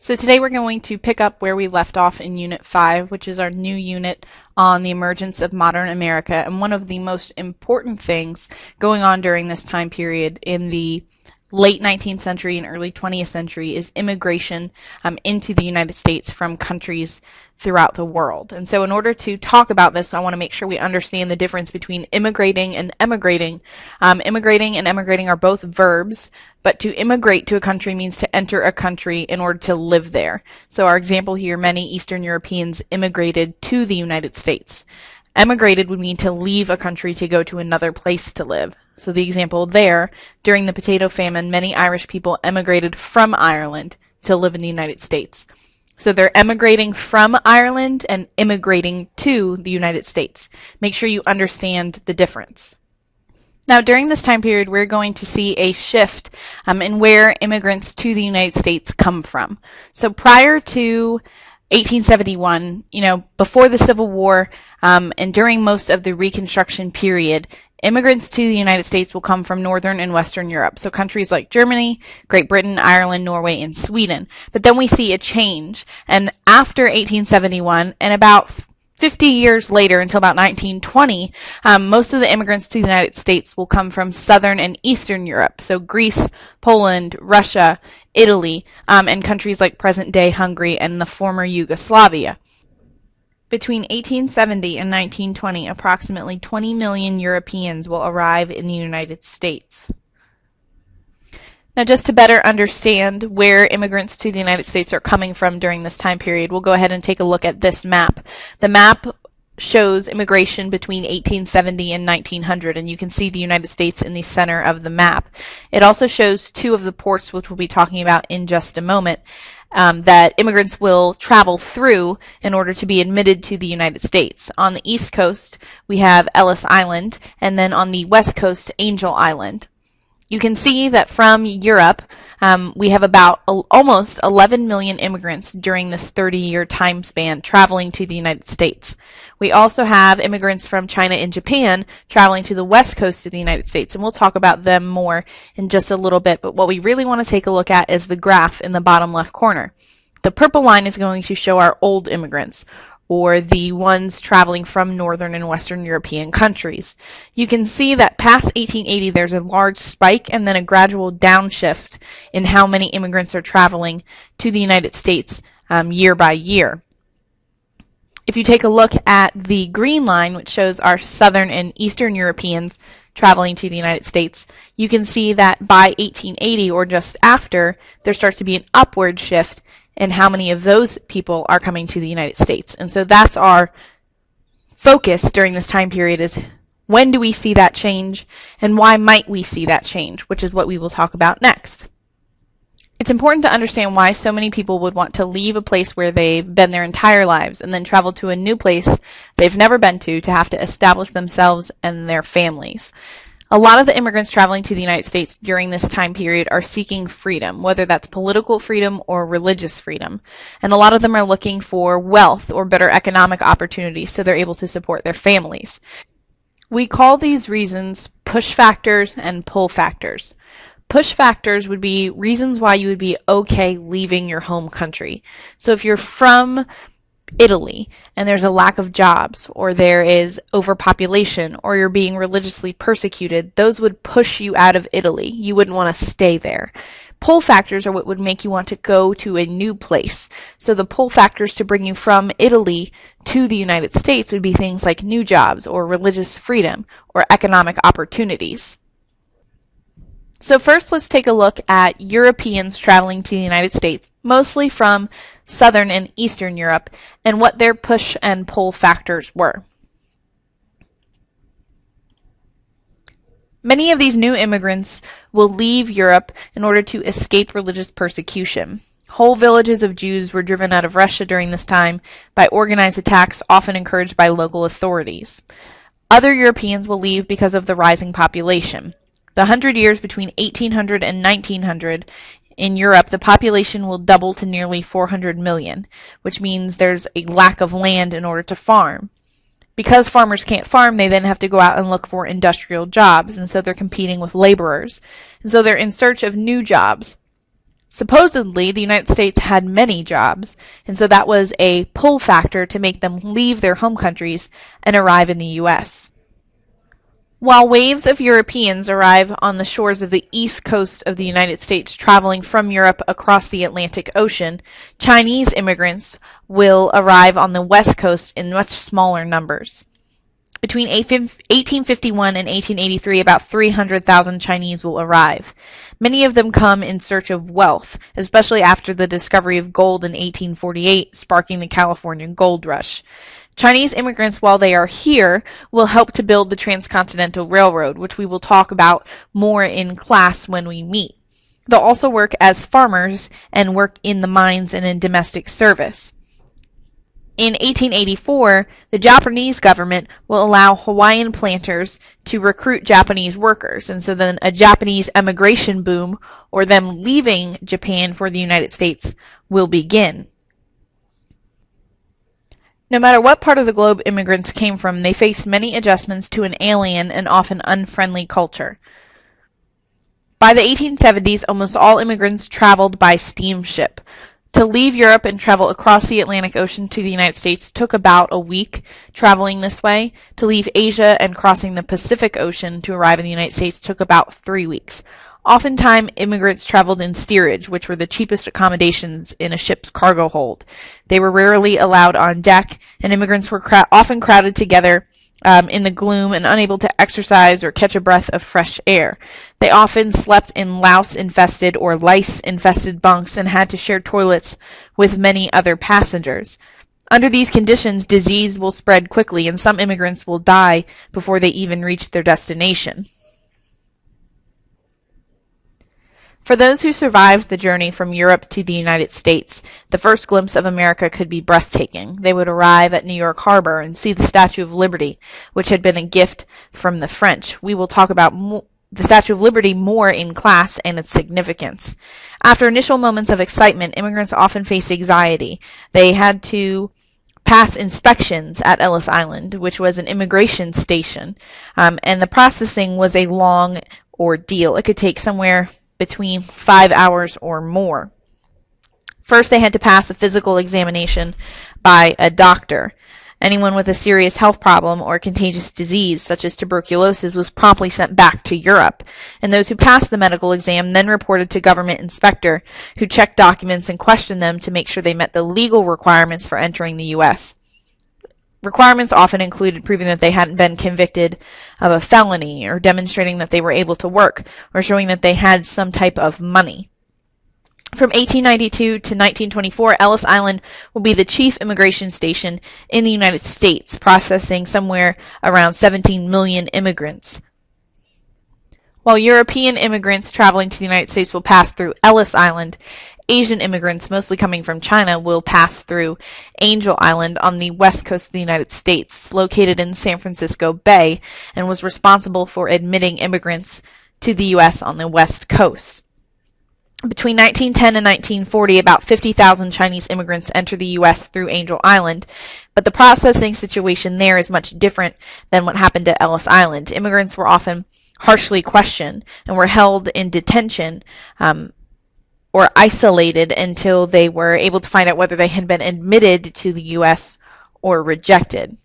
So today we're going to pick up where we left off in Unit 5, which is our new unit on the emergence of modern America. And one of the most important things going on during this time period in the late 19th century and early 20th century is immigration into the United States from countries throughout the world. And so in order to talk about this, I want to make sure we understand the difference between immigrating and emigrating. Immigrating and emigrating are both verbs, but to immigrate to a country means to enter a country in order to live there. So our example here, many Eastern Europeans immigrated to the United States. Emigrated would mean to leave a country to go to another place to live. So the example there, during the potato famine, many Irish people emigrated from Ireland to live in the United States. So they're emigrating from Ireland and immigrating to the United States. Make sure you understand the difference. Now, during this time period, we're going to see a shift in where immigrants to the United States come from. So prior to 1871, before the Civil War, and during most of the Reconstruction period, immigrants to the United States will come from Northern and Western Europe, so countries like Germany, Great Britain, Ireland, Norway, and Sweden. But then we see a change, and after 1871, and about 50 years later, until about 1920, most of the immigrants to the United States will come from Southern and Eastern Europe, so Greece, Poland, Russia, Italy, and countries like present-day Hungary and the former Yugoslavia. Between 1870 and 1920, approximately 20 million Europeans will arrive in the United States. Now, just to better understand where immigrants to the United States are coming from during this time period, we'll go ahead and take a look at this map. The map shows immigration between 1870 and 1900, and you can see the United States in the center of the map. It also shows two of the ports, which we'll be talking about in just a moment, that immigrants will travel through in order to be admitted to the United States. On the East Coast, we have Ellis Island, and then on the West Coast, Angel Island. You can see that from Europe, we have about almost 11 million immigrants during this 30-year time span traveling to the United States. We also have immigrants from China and Japan traveling to the west coast of the United States, and we'll talk about them more in just a little bit, but what we really want to take a look at is the graph in the bottom left corner. The purple line is going to show our old immigrants, or the ones traveling from Northern and Western European countries. You can see that past 1880 there's a large spike and then a gradual downshift in how many immigrants are traveling to the United States year by year. If you take a look at the green line, which shows our Southern and Eastern Europeans traveling to the United States, you can see that by 1880 or just after, there starts to be an upward shift and how many of those people are coming to the United States. And so that's our focus during this time period, is when do we see that change and why might we see that change, which is what we will talk about next. It's important to understand why so many people would want to leave a place where they've been their entire lives and then travel to a new place they've never been to have to establish themselves and their families. A lot of the immigrants traveling to the United States during this time period are seeking freedom, whether that's political freedom or religious freedom. And a lot of them are looking for wealth or better economic opportunities so they're able to support their families. We call these reasons push factors and pull factors. Push factors would be reasons why you would be okay leaving your home country. So if you're from Italy and there's a lack of jobs, or there is overpopulation, or you're being religiously persecuted, those would push you out of Italy. You wouldn't want to stay there. Pull factors are what would make you want to go to a new place. So the pull factors to bring you from Italy to the United States would be things like new jobs or religious freedom or economic opportunities. So first, let's take a look at Europeans traveling to the United States, mostly from Southern and Eastern Europe, and what their push and pull factors were. Many of these new immigrants will leave Europe in order to escape religious persecution. Whole villages of Jews were driven out of Russia during this time by organized attacks, often encouraged by local authorities. Other Europeans will leave because of the rising population. The 100 years between 1800 and 1900, in Europe, the population will double to nearly 400 million, which means there's a lack of land in order to farm. Because farmers can't farm, they then have to go out and look for industrial jobs, and so they're competing with laborers. And so they're in search of new jobs. Supposedly, the United States had many jobs, and so that was a pull factor to make them leave their home countries and arrive in the U.S. While waves of Europeans arrive on the shores of the east coast of the United States, traveling from Europe across the Atlantic Ocean, Chinese immigrants will arrive on the west coast in much smaller numbers. Between 1851 and 1883, about 300,000 Chinese will arrive. Many of them come in search of wealth, especially after the discovery of gold in 1848, sparking the California gold rush. Chinese immigrants, while they are here, will help to build the Transcontinental Railroad, which we will talk about more in class when we meet. They'll also work as farmers and work in the mines and in domestic service. In 1884, the Japanese government will allow Hawaiian planters to recruit Japanese workers, and so then a Japanese emigration boom, or them leaving Japan for the United States, will begin. No matter what part of the globe immigrants came from, they faced many adjustments to an alien and often unfriendly culture. By the 1870s, almost all immigrants traveled by steamship. To leave Europe and travel across the Atlantic Ocean to the United States took about a week traveling this way. To leave Asia and crossing the Pacific Ocean to arrive in the United States took about 3 weeks. Oftentimes, immigrants traveled in steerage, which were the cheapest accommodations in a ship's cargo hold. They were rarely allowed on deck, and immigrants were often crowded together in the gloom and unable to exercise or catch a breath of fresh air. They often slept in louse-infested or lice-infested bunks and had to share toilets with many other passengers. Under these conditions, disease will spread quickly, and some immigrants will die before they even reach their destination. For those who survived the journey from Europe to the United States, the first glimpse of America could be breathtaking. They would arrive at New York Harbor and see the Statue of Liberty, which had been a gift from the French. We will talk about the Statue of Liberty more in class and its significance. After initial moments of excitement, immigrants often face anxiety. They had to pass inspections at Ellis Island, which was an immigration station, and the processing was a long ordeal. It could take somewhere between 5 hours or more. First, they had to pass a physical examination by a doctor. Anyone with a serious health problem or contagious disease, such as tuberculosis, was promptly sent back to Europe. And those who passed the medical exam then reported to government inspector, who checked documents and questioned them to make sure they met the legal requirements for entering the U.S. Requirements often included proving that they hadn't been convicted of a felony, or demonstrating that they were able to work, or showing that they had some type of money. From 1892 to 1924, Ellis Island will be the chief immigration station in the United States, processing somewhere around 17 million immigrants. While European immigrants traveling to the United States will pass through Ellis Island, Asian immigrants, mostly coming from China, will pass through Angel Island on the west coast of the United States, located in San Francisco Bay, and was responsible for admitting immigrants to the U.S. on the west coast. Between 1910 and 1940, about 50,000 Chinese immigrants entered the U.S. through Angel Island, but the processing situation there is much different than what happened at Ellis Island. Immigrants were often harshly questioned and were held in detention or isolated until they were able to find out whether they had been admitted to the U.S. or rejected.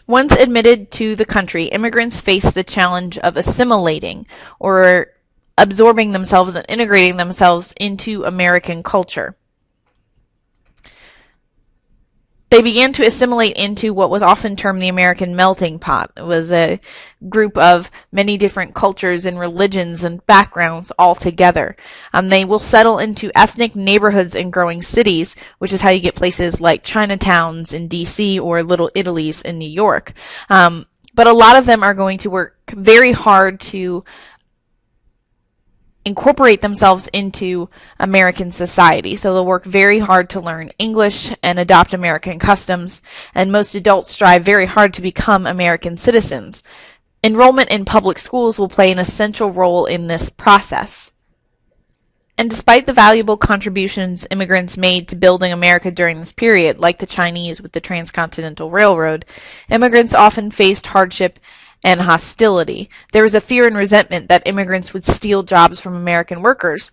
Once admitted to the country, immigrants faced the challenge of assimilating or absorbing themselves and integrating themselves into American culture. They began to assimilate into what was often termed the American melting pot. It was a group of many different cultures and religions and backgrounds all together. They will settle into ethnic neighborhoods and growing cities, which is how you get places like Chinatowns in D.C. or Little Italys in New York. But a lot of them are going to work very hard to incorporate themselves into American society. So they'll work very hard to learn English and adopt American customs, and most adults strive very hard to become American citizens. Enrollment in public schools will play an essential role in this process. And despite the valuable contributions immigrants made to building America during this period, like the Chinese with the Transcontinental Railroad, immigrants often faced hardship and hostility. There was a fear and resentment that immigrants would steal jobs from American workers.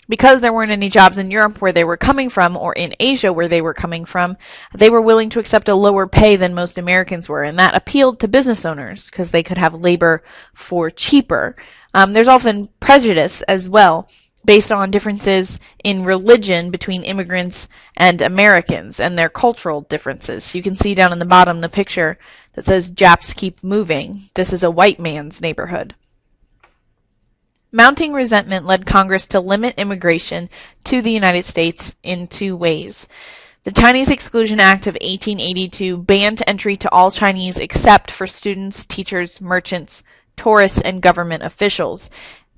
Because there weren't any jobs in Europe where they were coming from, or in Asia where they were coming from, they were willing to accept a lower pay than most Americans were, and that appealed to business owners because they could have labor for cheaper. There's often prejudice as well, based on differences in religion between immigrants and Americans and their cultural differences. You can see down in the bottom the picture that says Japs keep moving. This is a white man's neighborhood. Mounting resentment led Congress to limit immigration to the United States in two ways. The Chinese Exclusion Act of 1882 banned entry to all Chinese except for students, teachers, merchants, tourists, and government officials.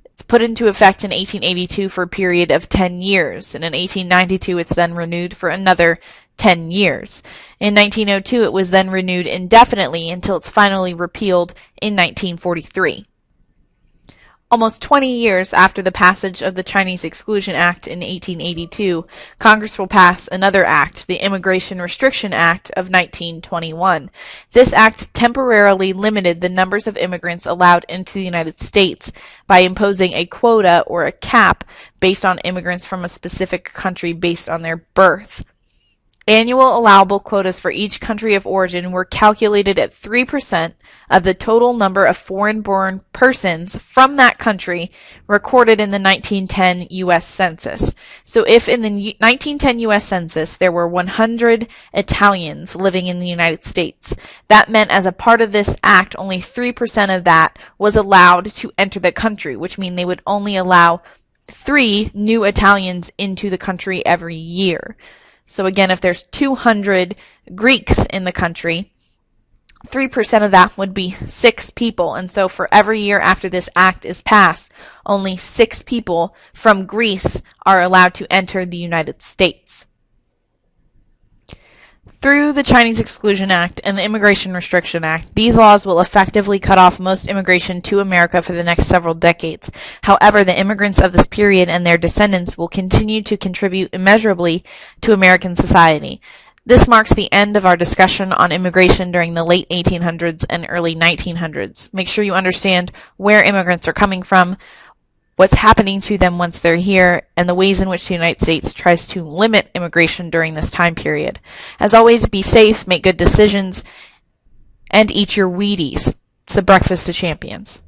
It's put into effect in 1882 for a period of 10 years, and in 1892 it's then renewed for another 10 years. In 1902 it was then renewed indefinitely until it's finally repealed in 1943. Almost 20 years after the passage of the Chinese Exclusion Act in 1882, Congress will pass another act, the Immigration Restriction Act of 1921. This act temporarily limited the numbers of immigrants allowed into the United States by imposing a quota or a cap based on immigrants from a specific country based on their birth. Annual allowable quotas for each country of origin were calculated at 3% of the total number of foreign-born persons from that country recorded in the 1910 U.S. Census. So if in the 1910 U.S. Census there were 100 Italians living in the United States, that meant as a part of this act, only 3% of that was allowed to enter the country, which means they would only allow 3 new Italians into the country every year. So again, if there's 200 Greeks in the country, 3% of that would be 6 people. And so for every year after this act is passed, only 6 people from Greece are allowed to enter the United States. Through the Chinese Exclusion Act and the Immigration Restriction Act, these laws will effectively cut off most immigration to America for the next several decades. However, the immigrants of this period and their descendants will continue to contribute immeasurably to American society. This marks the end of our discussion on immigration during the late 1800s and early 1900s. Make sure you understand where immigrants are coming from, what's happening to them once they're here, and the ways in which the United States tries to limit immigration during this time period. As always, be safe, make good decisions, and eat your Wheaties. It's the breakfast of champions.